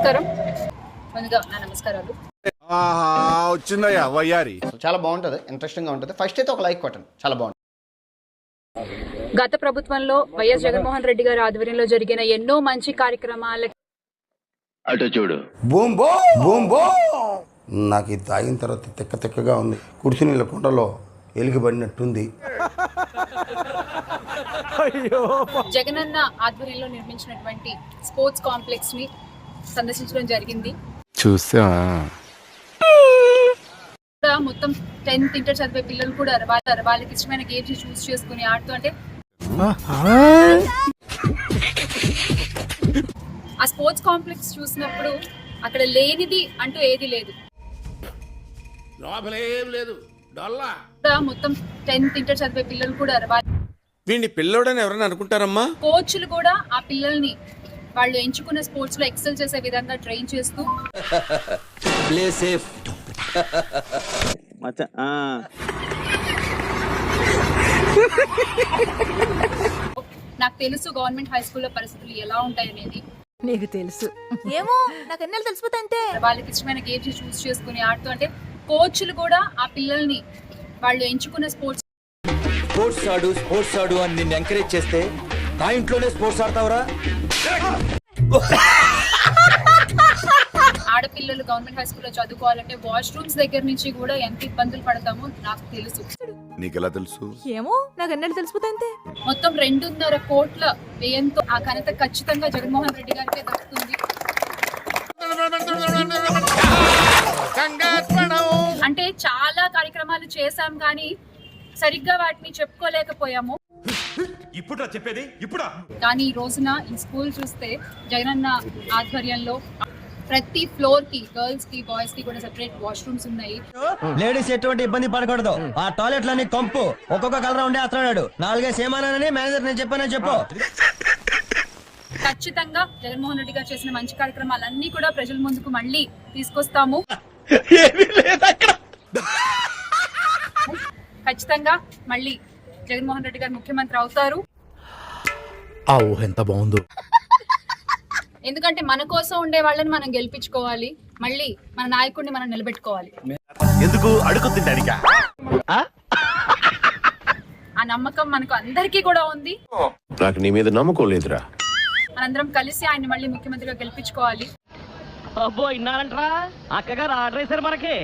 నమస్కారం. ముందుగా నా నమస్కారాలు. వచ్చిందయ్యా వయ్యారి. చాలా బాగుంటుంది, ఇంట్రెస్టింగ్గా ఉంటుంది. ఫస్ట్ అయితే ఒక లైక్ కొట్టండి, చాలా బాగుంటుంది. గత ప్రభుత్వంలో వైఎస్ జగన్మోహన్ రెడ్డి గారి ఆధ్వర్యంలో జరిగిన ఎన్నో మంచి కార్యక్రమాలకి అటు చూడు. బూమ్ బో బూమ్ బో. నాకు ఇది తాగిన తర్వాత తిక్కగా ఉంది. కుడిసి నీళ్ళ కుండలో ఎలిగిపడినట్టుంది. జగనన్న ఆధ్వర్యంలో నిర్మించినటువంటి స్పోర్ట్స్ కాంప్లెక్స్ ని సందర్శించడం జరిగింది. చూసా మొత్తం 10th ఇంటర్ చదివే పిల్లలు కూడా వాళ్ళకి ఇష్టమైన గేమ్స్ చూస్ చేసుకుని ఆడుతూ, అంటే ఆ స్పోర్ట్స్ కాంప్లెక్స్ చూసినప్పుడు అక్కడ లేనిది అంటూ ఏది లేదు. మొత్తం 10th ఇంటర్ చదివే పిల్లలు కూడా వీడిని పిల్లోడని ఎవరైనా అనుకుంటారమ్మా. కోచ్లు కూడా ఆ పిల్లల్ని వాళ్ళు ఎంచుకున్న స్పోర్ట్స్ లో ఎక్సెల్ చేసే విధంగా ట్రైన్ చేస్తూ నాకు తెలుసు గవర్నమెంట్ హై స్కూల్లో పరిస్థితులు ఎలా ఉంటాయనేది. నీకు తెలుసు ఏమో, నాకు ఎన్నెలు తెలిసిపోతే అంతే. వాళ్ళకి ఇష్టమైన గేమ్స్ చూస్ చేసుకుని ఆడుతూ, అంటే కోచ్లు కూడా ఆ పిల్లల్ని వాళ్ళు ఎంచుకున్న స్పోర్ట్స్ ఆడు అని నిన్ను ఎంకరేజ్ చేస్తే నా ఇంట్లోనే స్పోర్ట్స్ ఆడతావురా. ఆడపిల్లలు గవర్నమెంట్ హై స్కూల్లో చదువుకోవాలంటే వాష్రూమ్స్ దగ్గర నుంచి కూడా ఎంత ఇబ్బందులు పడతామో నాకు తెలుసు. నీకెలా తెలుసు? ఏమో, నాకు ఎన్నెలు తెలిసిపోతే అంతే. మొత్తం 2.5 కోట్ల వ్యయంతో ఆ ఘనత ఖచ్చితంగా జగన్మోహన్ రెడ్డి గారికే దక్కుతుంది. అంటే చాలా కార్యక్రమాలు చేశాం కానీ సరిగ్గా వాటిని చెప్పుకోలేకపోయాము. కానీ ఈ రోజున ఈ స్కూల్ చూస్తే జగనన్న ఆధ్వర్యంలో ప్రతి ఫ్లోర్ కి గర్ల్స్ కి బాయ్స్ కి కూడా సెపరేట్ వాష్రూమ్స్ ఉన్నాయి. లేడీస్ ఎటువంటి ఇబ్బంది పడకూడదు. ఆ టాయిలెట్లన్నీ కంపు, ఒక్కొక్క కలర్ ఉండే అతడాడు. 4 సేమానని మేనేజర్ నేను చెప్పానని చెప్పు. ఖచ్చితంగా జగన్మోహన్ రెడ్డి గారు చేసిన మంచి కార్యక్రమాలన్నీ కూడా ప్రజల ముందుకు మళ్ళీ తీసుకొస్తాము. ఖచ్చితంగా మళ్ళీ జగన్మోహన్ రెడ్డి గారు ముఖ్యమంత్రి అవుతారు. ఎంత బాగుందో. ఎందుకంటే మన కోసం ఉండే వాళ్ళని మనం గెలిపించుకోవాలి, మళ్ళీ మన నాయకుడిని మనం నిలబెట్టుకోవాలి. ఎందుకు అడుగు తింటానికా? ఆ నమ్మకం మనకు అందరికీ కూడా ఉంది. నాకు నీ మీద నమ్మకం లేదురా. మనందరం కలిసి ఆయన మళ్ళీ ముఖ్యమంత్రిగా గెలిపించుకోవాలి. అబ్బో, ఇన్నారంట్రా అక్కగారు ఆర్డర్ వేశారు మనకి.